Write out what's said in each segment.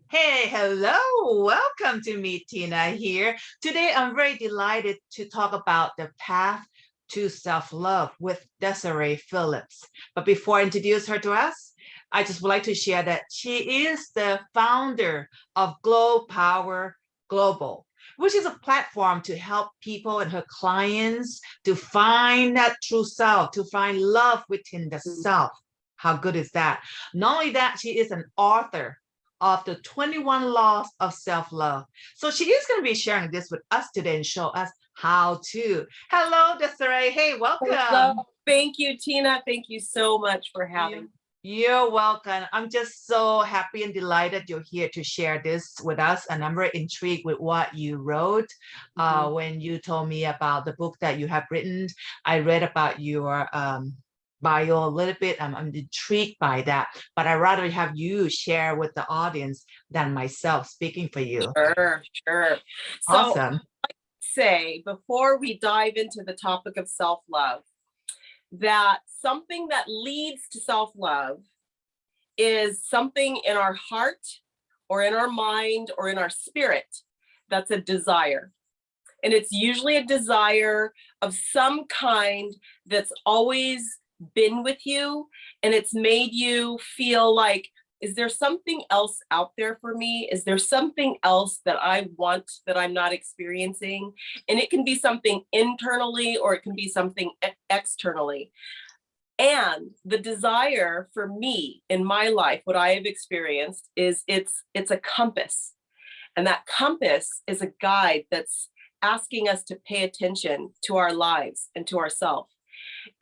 Hey, hello. Welcome to Meet Tina here. Today, I'm very delighted to talk about the path to self-love with Desiree Phillips. But before I introduce her to us, I just would like to share that she is the founder of GlowPower Global, which is a platform to help people and her clients to find that true self, to find love within the self. How good is that? Not only that, she is an author of the 21 laws of self-love. So she is going to be sharing this with us today and show us how to. Hello, Desiree. Hey, Hello. welcome. Thank you, Tina. Thank you so much for having me. You're welcome. I'm just so happy and delighted you're here to share this with us. And I'm very intrigued with what you wrote when you told me about the book that you have written. I read about your bio a little bit. I'm intrigued by that, but I'd rather have you share with the audience than myself speaking for you. Sure. Awesome. So say before we dive into the topic of self-love, that something that leads to self-love is something in our heart or in our mind or in our spirit that's a desire. And it's usually a desire of some kind that's always been with you, and it's made you feel like, is there something else out there for me? Is there something else that I want that I'm not experiencing? And it can be something internally or it can be something externally. And the desire for me in my life, what I have experienced is it's a compass. And that compass is a guide that's asking us to pay attention to our lives and to ourselves.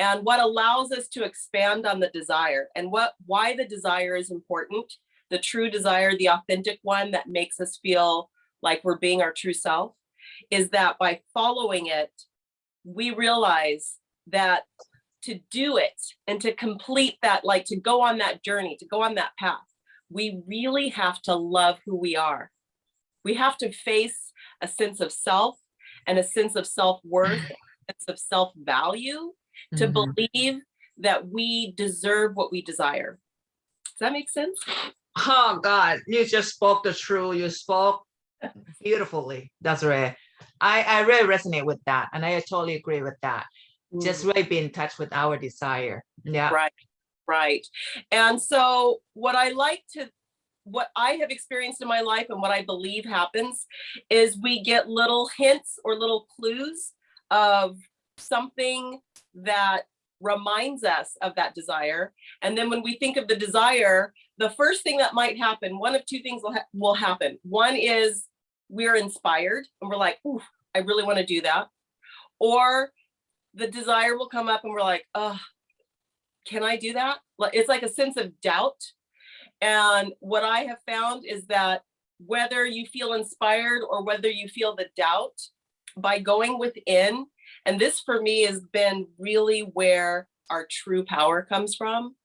And what allows us to expand on the desire and why the desire is important, the true desire, the authentic one that makes us feel like we're being our true self, is that by following it, we realize that to do it and to complete that, like to go on that journey, to go on that path, we really have to love who we are. We have to face a sense of self and a sense of self-worth, a sense of self-value, to believe that we deserve what we desire. Does that make sense? Oh God, you just spoke the truth. You spoke beautifully, Desiree. I really resonate with that, and I totally agree with that. Just really be in touch with our desire. Yeah. Right. And so what I have experienced in my life and what I believe happens is we get little hints or little clues of something that reminds us of that desire. And then when we think of the desire, the first thing that might happen, one of two things will happen. One is we're inspired and we're like, ooh, I really want to do that. Or the desire will come up and we're like, oh, can I do that? It's like a sense of doubt. And what I have found is that whether you feel inspired or whether you feel the doubt, by going within, and this for me has been really where our true power comes from,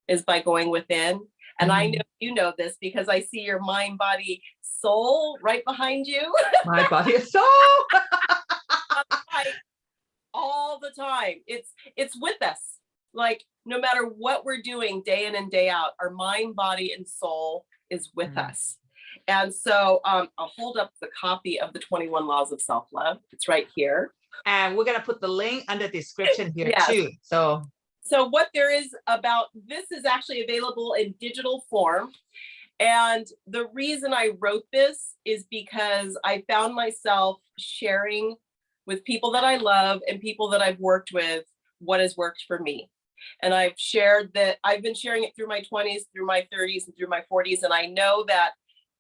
is by going within. And I know you know this because I see your mind, body, soul right behind you. My body and soul. All the time. It's with us. Like no matter what we're doing day in and day out, our mind, body, and soul is with us. And so I'll hold up the copy of the 21 Laws of Self-Love. It's right here. And we're going to put the link under the description here too. So what there is about this is actually available in digital form. And the reason I wrote this is because I found myself sharing with people that I love and people that I've worked with what has worked for me. And I've shared that I've been sharing it through my 20s, through my 30s, and through my 40s. And I know that,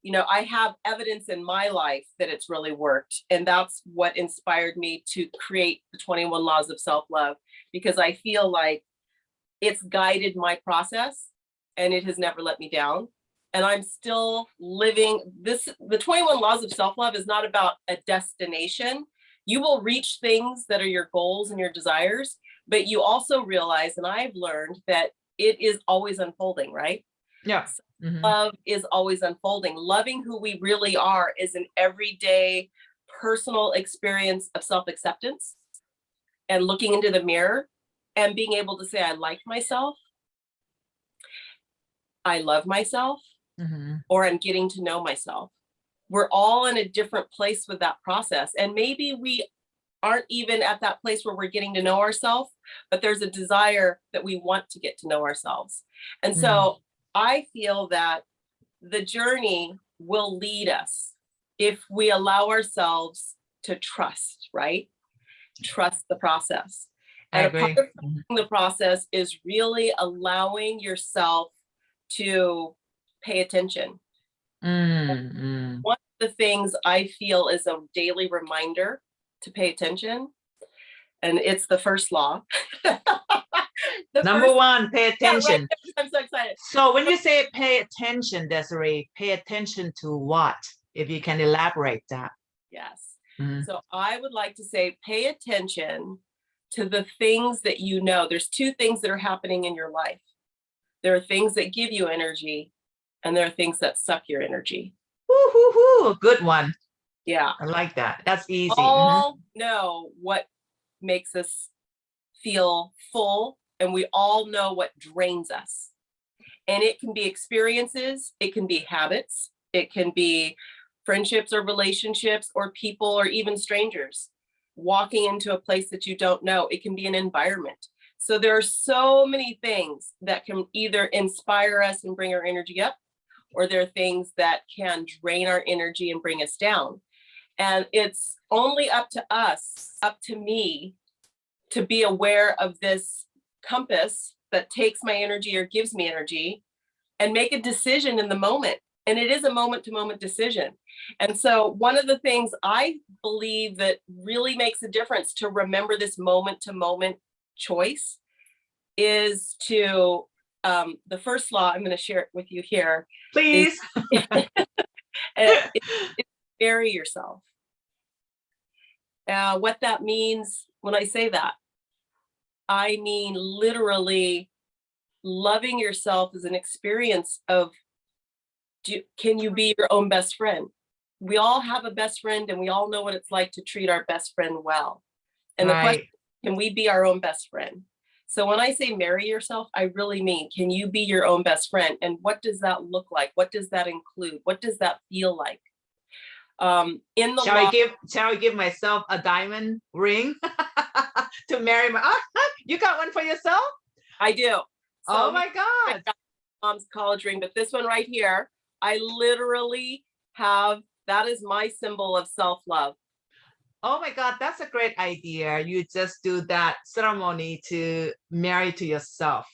you know, I have evidence in my life that it's really worked. And that's what inspired me to create the 21 Laws of Self-Love, because I feel like it's guided my process and it has never let me down. And I'm still living this. The 21 Laws of Self-Love is not about a destination. You will reach things that are your goals and your desires, but you also realize, and I've learned, that it is always unfolding, right? Yeah. Love is always unfolding. Loving who we really are is an everyday personal experience of self-acceptance and looking into the mirror and being able to say, I like myself, I love myself, or I'm getting to know myself. We're all in a different place with that process. And maybe we aren't even at that place where we're getting to know ourselves, but there's a desire that we want to get to know ourselves. And so I feel that the journey will lead us if we allow ourselves to trust, right? Trust the process. And a part of the process is really allowing yourself to pay attention. One of the things I feel is a daily reminder to pay attention, and it's the first law. Number one, pay attention. Yeah, right. I'm so excited. So when you say pay attention, Desiree, pay attention to what? If you can elaborate that. Yes. So I would like to say pay attention to the things that you know. There's two things that are happening in your life. There are things that give you energy, and there are things that suck your energy. Woo-hoo-hoo, good one. Yeah. I like that. That's easy. All know what makes us feel full, and we all know what drains us. And it can be experiences, it can be habits, it can be friendships or relationships or people or even strangers. Walking into a place that you don't know, it can be an environment. So there are so many things that can either inspire us and bring our energy up, or there are things that can drain our energy and bring us down. And it's only up to us, up to me, to be aware of this compass that takes my energy or gives me energy and make a decision in the moment. And it is a moment-to-moment decision. And so one of the things I believe that really makes a difference to remember this moment-to-moment choice is to, the first law, I'm going to share it with you here. Please. Is bury yourself. What that means when I say that, I mean literally loving yourself as an experience of, can you be your own best friend? We all have a best friend, and we all know what it's like to treat our best friend well. And the question, can we be our own best friend? So when I say marry yourself, I really mean, can you be your own best friend? And what does that look like? What does that include? What does that feel like? In the shall I give myself a diamond ring to marry my? You got one for yourself? I do. So oh my God! I got mom's college ring, but this one right here, I literally have. That is my symbol of self-love. Oh my God, that's a great idea. You just do that ceremony to marry to yourself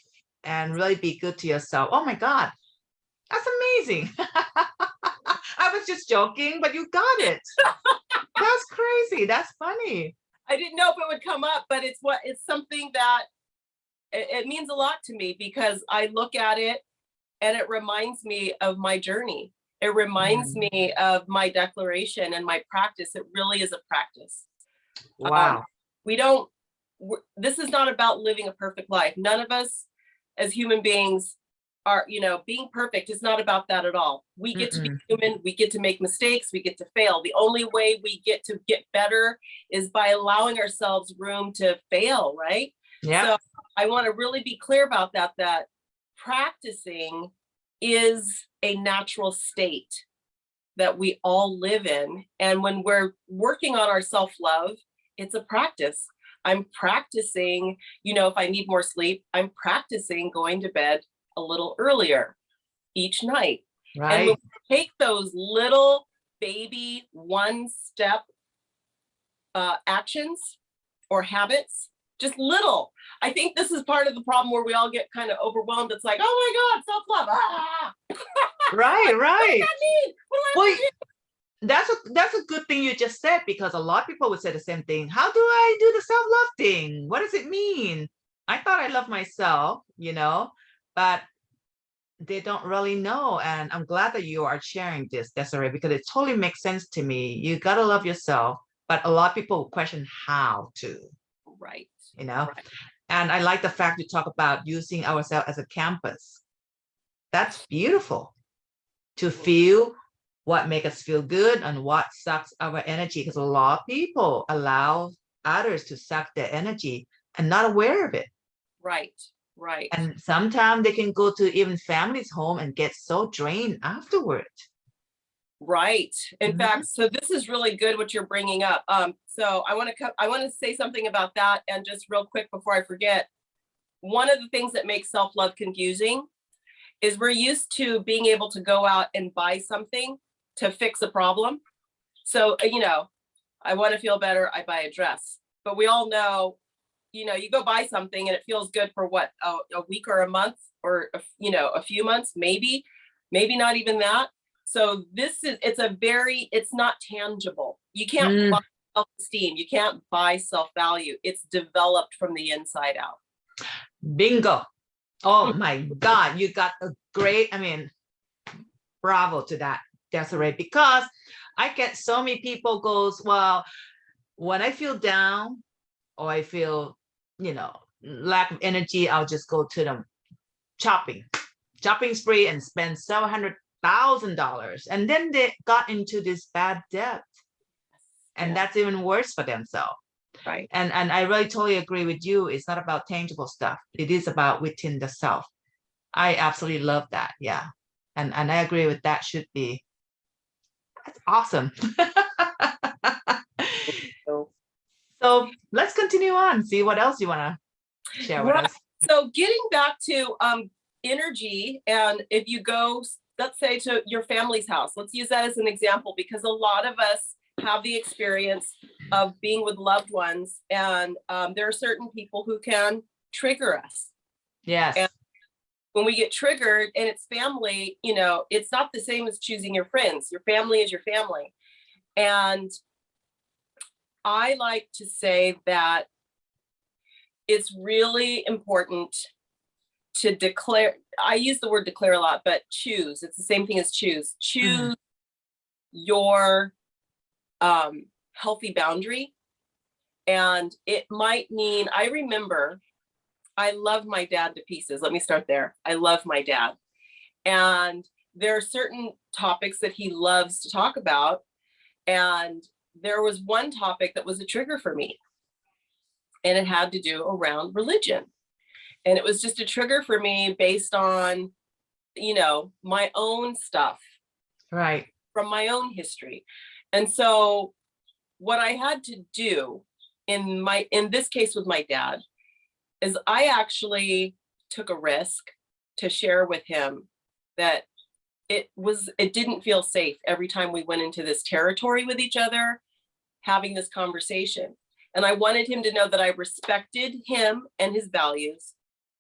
and really be good to yourself. Oh my God, that's amazing. I was just joking, but you got it. That's crazy. That's funny. I didn't know if it would come up, but it's something that it means a lot to me, because I look at it and it reminds me of my journey. It reminds me of my declaration and my practice. It really is a practice. Wow. This is not about living a perfect life. None of us as human beings are, being perfect is not about that at all. We get to be human. We get to make mistakes. We get to fail. The only way we get to get better is by allowing ourselves room to fail, right? Yeah. So I want to really be clear about that practicing is a natural state that we all live in. And when we're working on our self-love, it's a practice. I'm practicing, if I need more sleep, I'm practicing going to bed a little earlier each night. Right. And when we take those little baby one-step actions or habits, just little. I think this is part of the problem where we all get kind of overwhelmed. It's like, oh my God, self-love. Ah. Right. What does that mean? What do I do? That's a good thing you just said, because a lot of people would say the same thing. How do I do the self-love thing? What does it mean? I thought I love myself, but they don't really know. And I'm glad that you are sharing this, Desiree, because it totally makes sense to me. You got to love yourself, but a lot of people question how to. Right. Right. And I like the fact you talk about using ourselves as a campus. That's beautiful, to feel what makes us feel good and what sucks our energy, because a lot of people allow others to suck their energy and not aware of it. Right. Right. And sometimes they can go to even family's home and get so drained afterward. Right. In Mhm. fact, so this is really good what you're bringing up. So I want to say something about that, and just real quick before I forget, one of the things that makes self-love confusing is we're used to being able to go out and buy something to fix a problem. So, I want to feel better, I buy a dress. But we all know, you go buy something and it feels good for what, a week or a month, or, a few months, maybe not even that. So it's not tangible. You can't buy self-esteem. You can't buy self-value. It's developed from the inside out. Bingo. Oh my God, you got a great, bravo to that, Desiree, because I get so many people goes, well, when I feel down or I feel, lack of energy, I'll just go to the shopping spree and spend $700,000. And then they got into this bad debt. And that's even worse for themselves. Right. And I really totally agree with you. It's not about tangible stuff. It is about within the self. I absolutely love that. Yeah. And I agree with that should be. That's awesome. So let's continue on. See what else you want to share with us. So getting back to energy, and if you go, let's say, to your family's house, let's use that as an example, because a lot of us have the experience of being with loved ones, and there are certain people who can trigger us. Yes. And when we get triggered and it's family, it's not the same as choosing your friends. Your family is your family. And I like to say that it's really important to declare. I use the word declare a lot, but choose. It's the same thing as choose. Choose your healthy boundary. And it might mean, I remember, I love my dad to pieces. Let me start there. I love my dad. And there are certain topics that he loves to talk about. And there was one topic that was a trigger for me. And it had to do around religion. And it was just a trigger for me based on, my own stuff. Right. From my own history. And so what I had to do in this case with my dad is I actually took a risk to share with him that it didn't feel safe every time we went into this territory with each other, having this conversation. And I wanted him to know that I respected him and his values,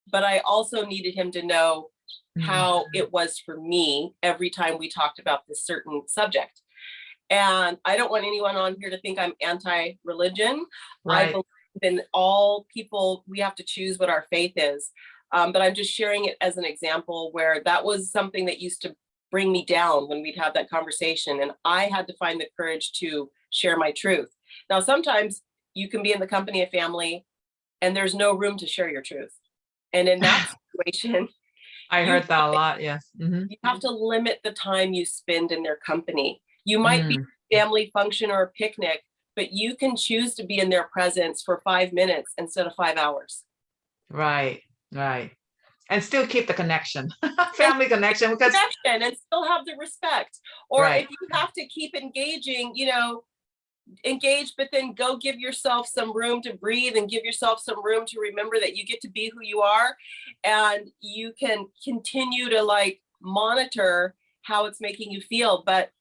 but I also needed him to know how it was for me every time we talked about this certain subject. And I don't want anyone on here to think I'm anti-religion. Right. I believe in all people, we have to choose what our faith is. But I'm just sharing it as an example where that was something that used to bring me down when we'd have that conversation. And I had to find the courage to share my truth. Now, sometimes you can be in the company of family and there's no room to share your truth. And in that situation, I heard that a lot. Yes. You have to limit the time you spend in their company. You might be at a family function or a picnic, but you can choose to be in their presence for 5 minutes instead of 5 hours. Right. And still keep the connection, family connection, because and still have the respect. Or if you have to keep engaging, engage, but then go give yourself some room to breathe and give yourself some room to remember that you get to be who you are, and you can continue to monitor how it's making you feel. But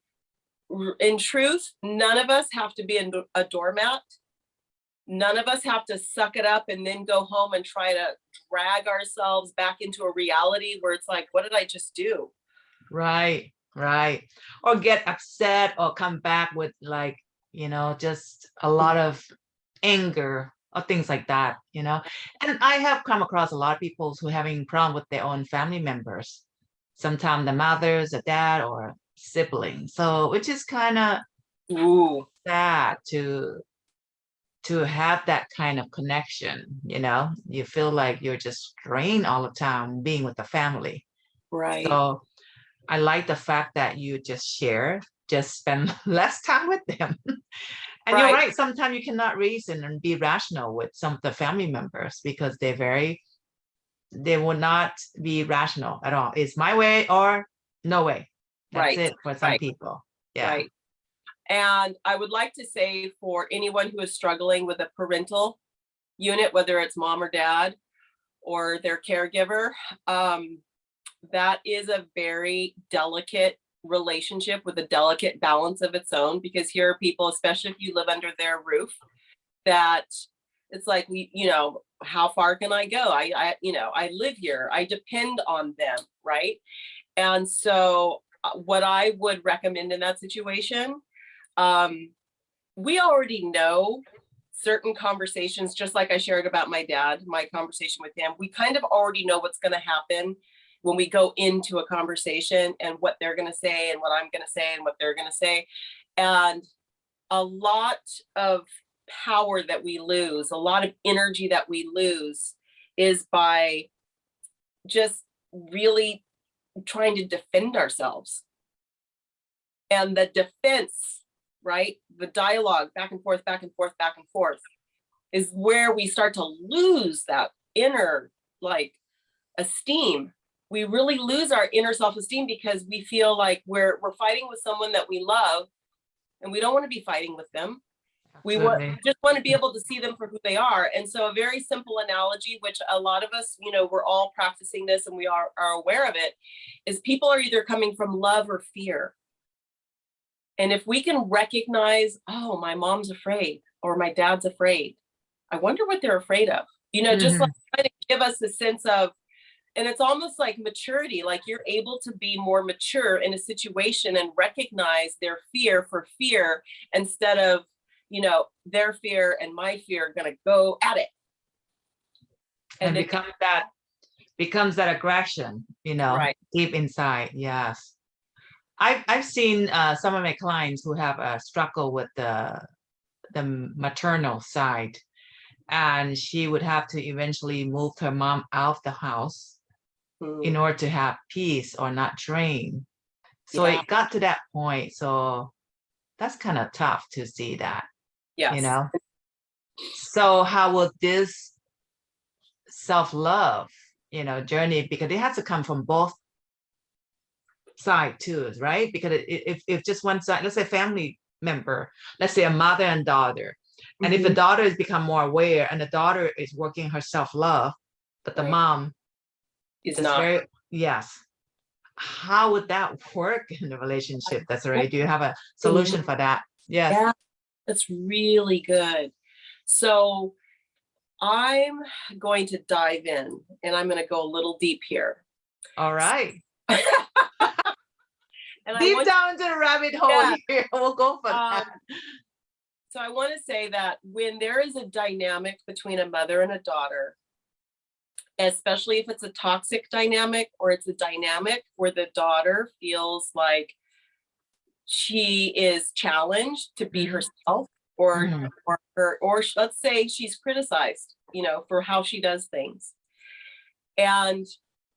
in truth, none of us have to be a doormat. None of us have to suck it up and then go home and try to drag ourselves back into a reality where it's like, what did I just do? Right. Or get upset or come back with just a lot of anger or things like that, And I have come across a lot of people who are having problem with their own family members. Sometimes the mothers, the dad, or siblings. So which is kind of sad to have that kind of connection, you feel like you're just drained all the time being with the family. Right. So I like the fact that you just spend less time with them. And you're right. Sometimes you cannot reason and be rational with some of the family members because they're very they will not be rational at all. It's my way or no way. That's Right. it for some Right. people. Yeah. Right. And I would like to say for anyone who is struggling with a parental unit, whether it's mom or dad or their caregiver, that is a very delicate relationship with a delicate balance of its own, because here are people, especially if you live under their roof, that it's like, how far can I go? I live here, I depend on them, right? And so what I would recommend in that situation, we already know certain conversations, just like I shared about my dad, my conversation with him, we kind of already know what's going to happen when we go into a conversation and what they're going to say and what I'm going to say and what they're going to say. And a lot of power that we lose, a lot of energy that we lose is by just really trying to defend ourselves. And the defense, right? The dialogue back and forth, back and forth, back and forth is where we start to lose that inner esteem. We really lose our inner self-esteem because we feel like we're fighting with someone that we love, and we don't want to be fighting with them. We just want to be able to see them for who they are. And so a very simple analogy, which a lot of us, we're all practicing this and we are aware of it, is people are either coming from love or fear. And if we can recognize, oh, my mom's afraid or my dad's afraid, I wonder what they're afraid of, just like trying to give us a sense of, and it's almost like maturity, like you're able to be more mature in a situation and recognize their fear for fear instead of, their fear and my fear are going to go at it. And becomes that aggression, right. Deep inside. Yes. I've seen some of my clients who have a struggle with the maternal side, and she would have to eventually move her mom out of the house in order to have peace or not drain. So it got to that point. So that's kind of tough to see that. Yes. So how will this self-love, journey, because it has to come from both sides too, right? Because if just one side, let's say family member, let's say a mother and daughter, and if the daughter has become more aware and the daughter is working her self-love, but the mom is not. Yes. How would that work in the relationship? Desiree, do you have a solution for that? Yes. Yeah, that's really good. So I'm going to dive in and I'm going to go a little deep here. All right. And deep down into the rabbit hole here. We'll go for that. So I want to say that when there is a dynamic between a mother and a daughter, especially if it's a toxic dynamic or it's a dynamic where the daughter feels like she is challenged to be herself, or let's say she's criticized, for how she does things. And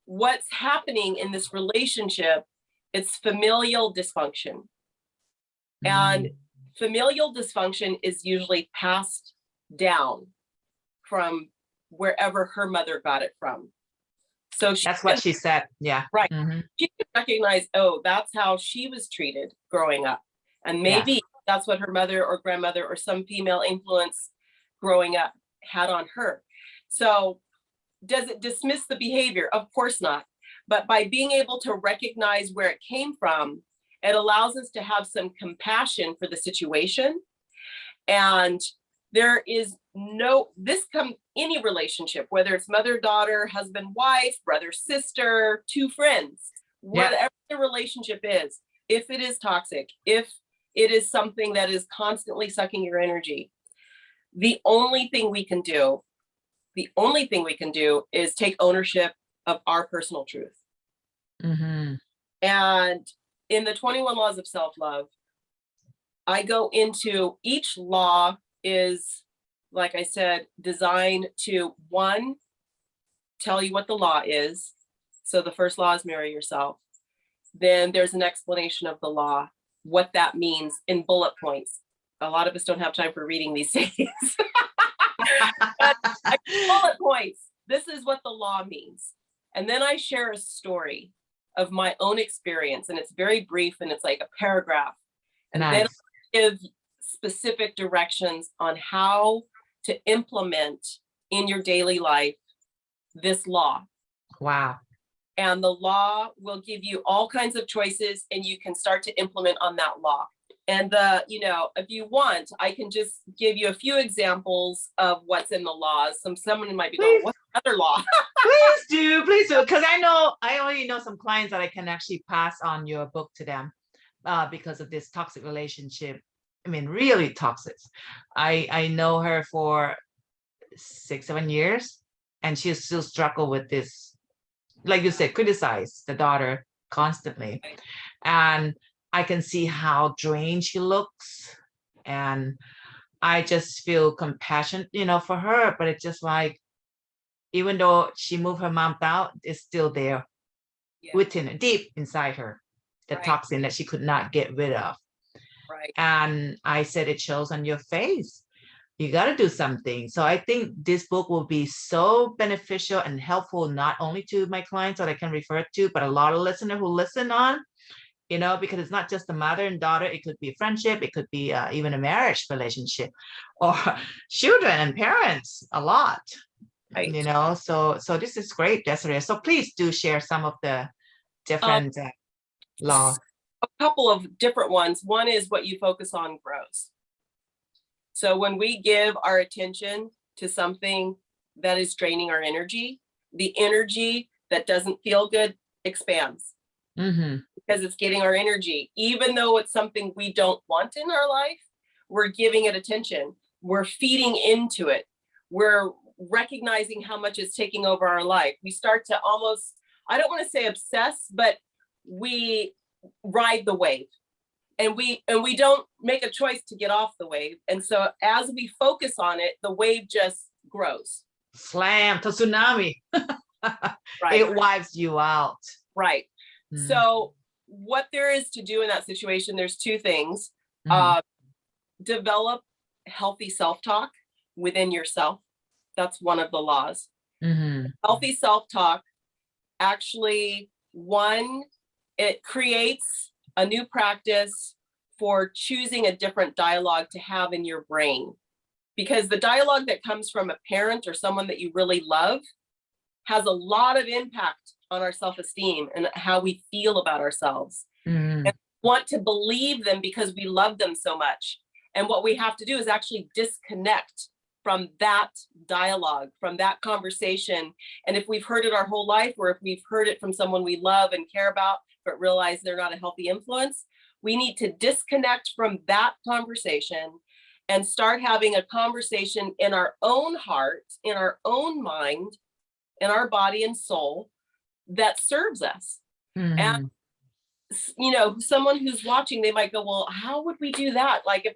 what's happening in this relationship, it's familial dysfunction. And familial dysfunction is usually passed down from wherever her mother got it from. So that's what she said. Yeah. Right. She can recognize, oh, that's how she was treated growing up. And maybe that's what her mother or grandmother or some female influence growing up had on her. So does it dismiss the behavior? Of course not. But by being able to recognize where it came from, it allows us to have some compassion for the situation. And there is any relationship, whether it's mother, daughter, husband, wife, brother, sister, two friends, whatever the relationship is, if it is toxic, if it is something that is constantly sucking your energy, the only thing we can do is take ownership of our personal truth. And in the 21 laws of self-love, I go into each law is, like I said, designed to, one, tell you what the law is. So the first law is marry yourself. Then there's an explanation of the law, what that means in bullet points. A lot of us don't have time for reading these days. But bullet points. this is what the law means. And then I share a story of my own experience, and it's very brief, and it's like a paragraph. And then I give specific directions on how to implement in your daily life this law. Wow. And the law will give you all kinds of choices, and you can start to implement on that law. And if you want, I can just give you a few examples of what's in the laws. Someone might be going, what's another law? Please do. Because I already know some clients that I can actually pass on your book to them because of this toxic relationship. I mean, really toxic. I know her for 6-7 years, and she still struggle with this, like you said, criticize the daughter constantly. And I can see how drained she looks, and I just feel compassion, for her. But it's just like, even though she moved her mom out, it's still there within her, deep inside her, the toxin that she could not get rid of. Right. And I said, it shows on your face. You got to do something. So I think this book will be so beneficial and helpful, not only to my clients that I can refer to, but a lot of listeners who listen on, because it's not just a mother and daughter. It could be a friendship. It could be even a marriage relationship, or children and parents, a lot. Right. So this is great, Desiree. So please do share some of the different laws. A couple of different ones. One is what you focus on grows. So when we give our attention to something that is draining our energy, the energy that doesn't feel good expands. Mm-hmm. Because it's getting our energy. Even though it's something we don't want in our life, we're giving it attention. We're feeding into it. We're recognizing how much it's taking over our life. We start to almost, I don't want to say obsess, but we ride the wave. And we don't make a choice to get off the wave. And so as we focus on it, the wave just grows. Slam to tsunami. Right. It wipes you out. Right. Mm-hmm. So what there is to do in that situation, there's two things. Mm-hmm. Develop healthy self-talk within yourself. That's one of the laws. Mm-hmm. Healthy self-talk, actually, it creates a new practice for choosing a different dialogue to have in your brain. Because the dialogue that comes from a parent or someone that you really love has a lot of impact on our self-esteem and how we feel about ourselves. Mm-hmm. And we want to believe them because we love them so much. And what we have to do is actually disconnect from that dialogue, from that conversation. And if we've heard it our whole life, or if we've heard it from someone we love and care about, but realize they're not a healthy influence, we need to disconnect from that conversation and start having a conversation in our own heart, in our own mind, in our body and soul that serves us. Mm-hmm. And someone who's watching, they might go, well, how would we do that? Like if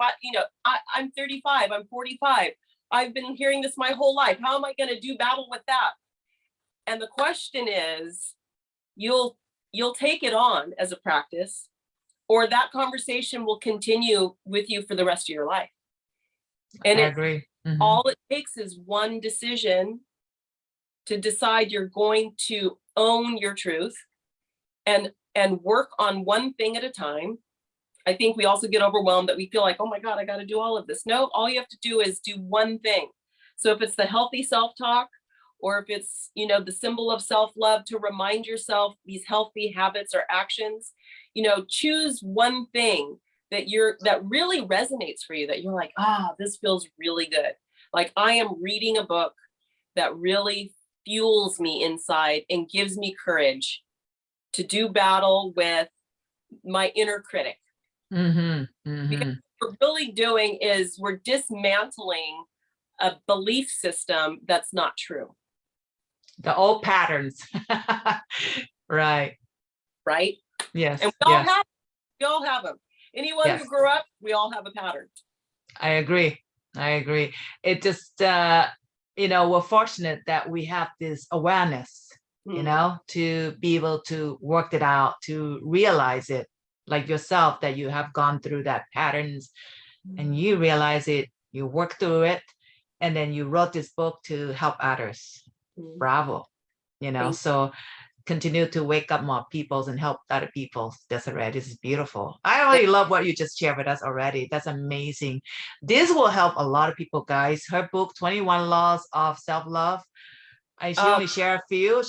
I'm 35, I'm 45, I've been hearing this my whole life. How am I going to do battle with that? And the question is, you'll take it on as a practice, or that conversation will continue with you for the rest of your life. And I agree. Mm-hmm. All it takes is one decision to decide you're going to own your truth and work on one thing at a time. I think we also get overwhelmed that we feel like, oh my God, I got to do all of this. No, all you have to do is do one thing. So if it's the healthy self-talk, or if it's, the symbol of self-love, to remind yourself these healthy habits or actions, choose one thing that really resonates for you, that you're like, this feels really good. Like I am reading a book that really fuels me inside and gives me courage to do battle with my inner critic. Mm-hmm. Mm-hmm. Because what we're really doing is we're dismantling a belief system that's not true. The old patterns. Right. Right. Yes. And we all have them. Anyone who grew up, we all have a pattern. I agree. It just, we're fortunate that we have this awareness, to be able to work it out, to realize it, like yourself, that you have gone through that patterns and you realize it, you work through it, and then you wrote this book to help others. Bravo. Thank So continue to wake up more peoples and help other people. Desiree, this is beautiful. I already love what you just shared with us already. That's amazing. This will help a lot of people, guys. Her book, 21 Laws of Self-Love. She only share a few.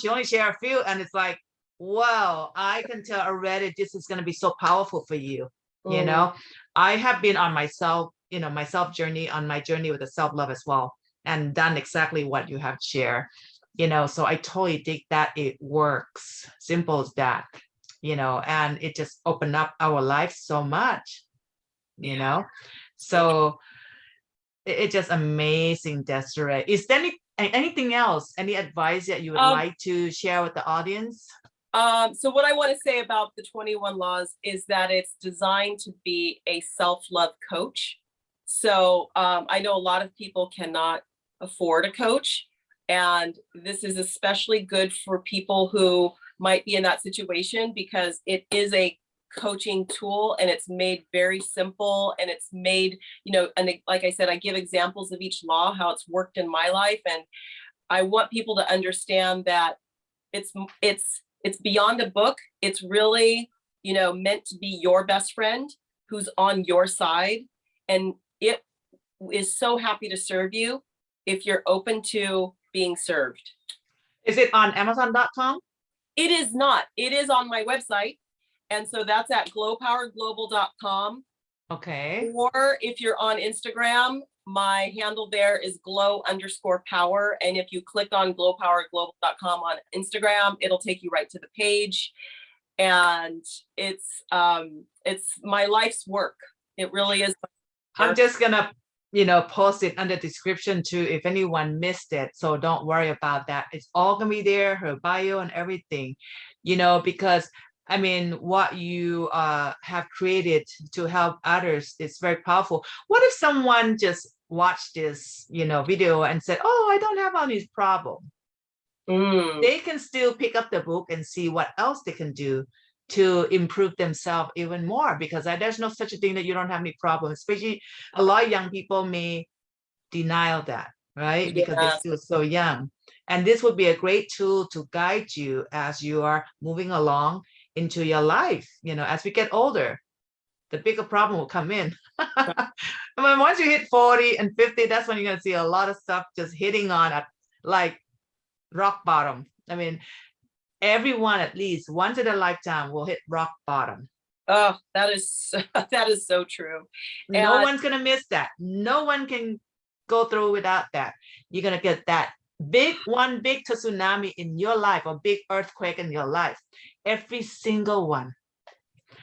And it's like, wow, I can tell already this is going to be so powerful for you. I have been on myself, my self journey, on my journey with the self-love as well, and done exactly what you have shared. So I totally think that it works. Simple as that, and it just opened up our life so much, So it's just amazing, Desiree. Is there anything else, any advice that you would like to share with the audience? So what I want to say about the 21 laws is that it's designed to be a self-love coach. So I know a lot of people cannot afford a coach, and this is especially good for people who might be in that situation, because it is a coaching tool, and it's made very simple, and it's made, and like I said, I give examples of each law, how it's worked in my life. And I want people to understand that it's beyond a book. It's really, meant to be your best friend who's on your side. And it is so happy to serve you if you're open to being served. Is it on Amazon.com? It is not. It is on my website. And so that's at glowpowerglobal.com. Okay. Or if you're on Instagram, my handle there is glow_power. And if you click on glowpowerglobal.com on Instagram, it'll take you right to the page. And it's my life's work. It really is. I'm just gonna, post it under description too, if anyone missed it. So don't worry about that. It's all gonna be there, her bio and everything, because I mean, what you have created to help others is very powerful. What if someone just watched this, video and said, "Oh, I don't have all these problems." They can still pick up the book and see what else they can do to improve themselves even more, because there's no such a thing that you don't have any problems. Especially a lot of young people may deny that, right? Because they're still so young. And this would be a great tool to guide you as you are moving along into your life. As we get older, the bigger problem will come in. I mean, once you hit 40 and 50, that's when you're going to see a lot of stuff just hitting on at like rock bottom. I mean, everyone at least once in a lifetime will hit rock bottom. Oh, that is so true. No one's going to miss that. No one can go through without that. You're going to get that big tsunami in your life, or big earthquake in your life. Every single one.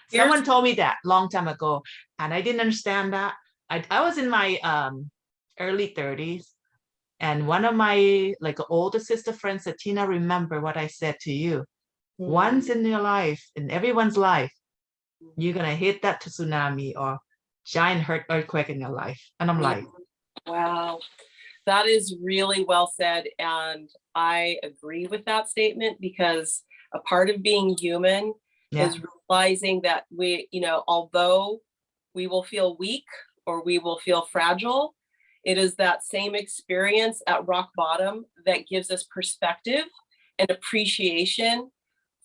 Someone told me that long time ago, and I didn't understand that. I was in my early 30s, and one of my older sister friends said, "Tina, remember what I said to you. Once in your life, in everyone's life, you're gonna hit that tsunami or giant earthquake in your life." And I'm like, wow, that is really well said. And I agree with that statement, because a part of being human is realizing that we, although we will feel weak or we will feel fragile, it is that same experience at rock bottom that gives us perspective and appreciation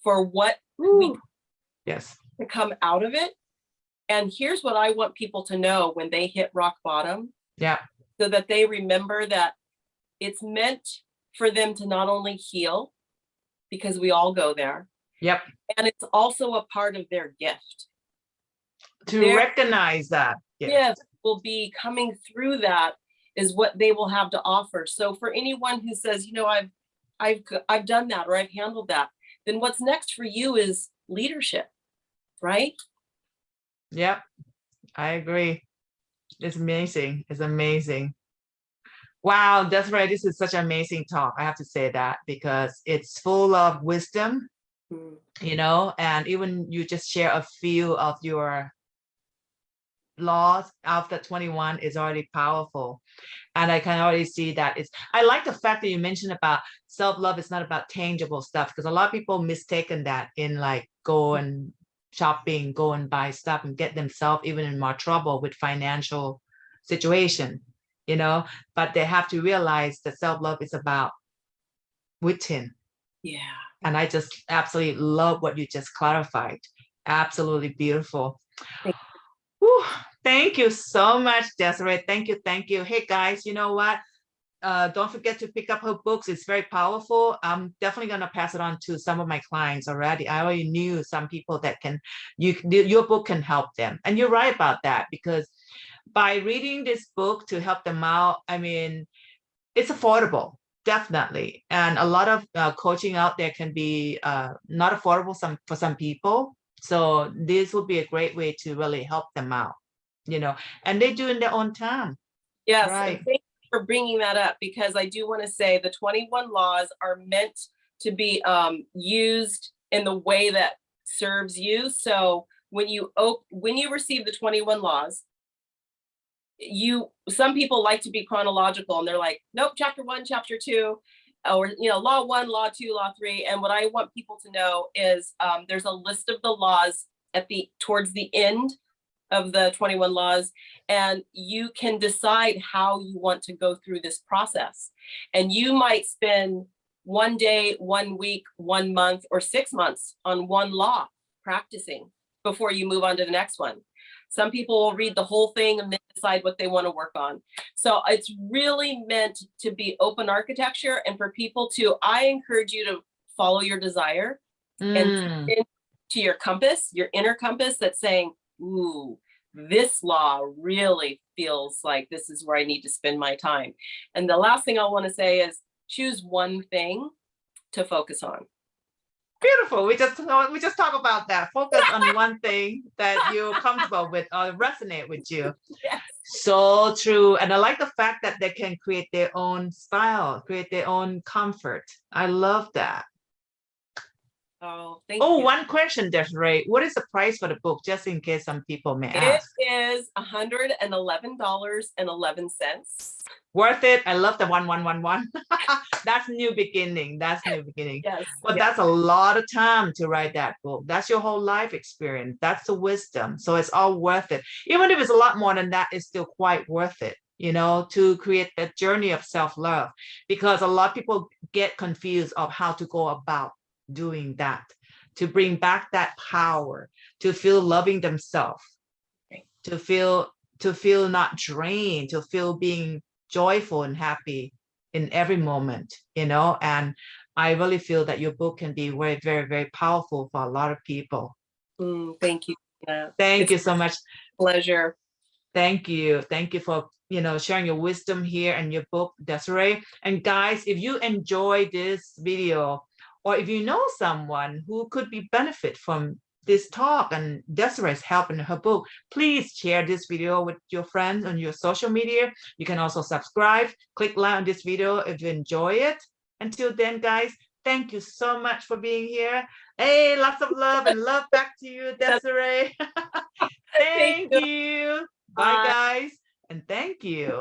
for what we to come out of it. And here's what I want people to know when they hit rock bottom. So that they remember that it's meant for them to not only heal, because we all go there. And it's also a part of their gift. To recognize that. Gift will be coming through, that is what they will have to offer. So for anyone who says, I've done that, or I've handled that, then what's next for you is leadership, right? Yep, I agree. It's amazing. It's amazing. Wow, that's right. This is such an amazing talk. I have to say that, because it's full of wisdom, and even you just share a few of your laws after 21 is already powerful. And I can already see that I like the fact that you mentioned about self-love is not about tangible stuff, because a lot of people mistaken that in go and shopping, go and buy stuff and get themselves even in more trouble with financial situation, but they have to realize that self-love is about within. Yeah. And I just absolutely love what you just clarified. Absolutely beautiful. Whew. Thank you so much, Desiree. Thank you. Thank you. Hey, guys, you know what? Don't forget to pick up her books. It's very powerful. I'm definitely going to pass it on to some of my clients already. I already knew some people that your book can help them. And you're right about that, because by reading this book to help them out, I mean, it's affordable, definitely. And a lot of coaching out there can be not affordable for some people. So this would be a great way to really help them out, and they do in their own time. Yes. Right. And thank you for bringing that up, because I do want to say the 21 laws are meant to be used in the way that serves you. So when you receive the 21 laws, some people like to be chronological, and they're like, nope, chapter 1, chapter 2, or law 1, law 2, law 3. And what I want people to know is there's a list of the laws towards the end of the 21 laws, and you can decide how you want to go through this process. And you might spend 1 day, 1 week, 1 month, or 6 months on one law practicing before you move on to the next one. Some people will read the whole thing and then decide what they want to work on. So it's really meant to be open architecture, and for people I encourage you to follow your desire and to your compass, your inner compass that's saying, ooh, this law really feels like this is where I need to spend my time. And the last thing I want to say is choose one thing to focus on. Beautiful. We just talk about that. Focus on one thing that you're comfortable with or resonate with you. Yes. So true. And I like the fact that they can create their own style, create their own comfort. I love that. Oh, thank you. One question, Desiree. What is the price for the book, just in case some people may ask? It is $111.11. Worth it. I love the 1111. That's new beginning. That's new beginning. Yes. But that's a lot of time to write that book. That's your whole life experience. That's the wisdom. So it's all worth it. Even if it's a lot more than that, it's still quite worth it, to create that journey of self-love, because a lot of people get confused of how to go about doing that, to bring back that power, to feel loving themselves, to feel not drained, to feel being joyful and happy in every moment, and I really feel that your book can be very, very, very powerful for a lot of people. Thank you. Thank you so much. Pleasure. Thank you for sharing your wisdom here and your book, Desiree. And guys, if you enjoy this video, or if you know someone who could be benefit from this talk and Desiree's help in her book, please share this video with your friends on your social media. You can also subscribe, click like on this video if you enjoy it. Until then, guys, thank you so much for being here. Hey, lots of love and love back to you, Desiree. Thank you. Bye, guys. And thank you.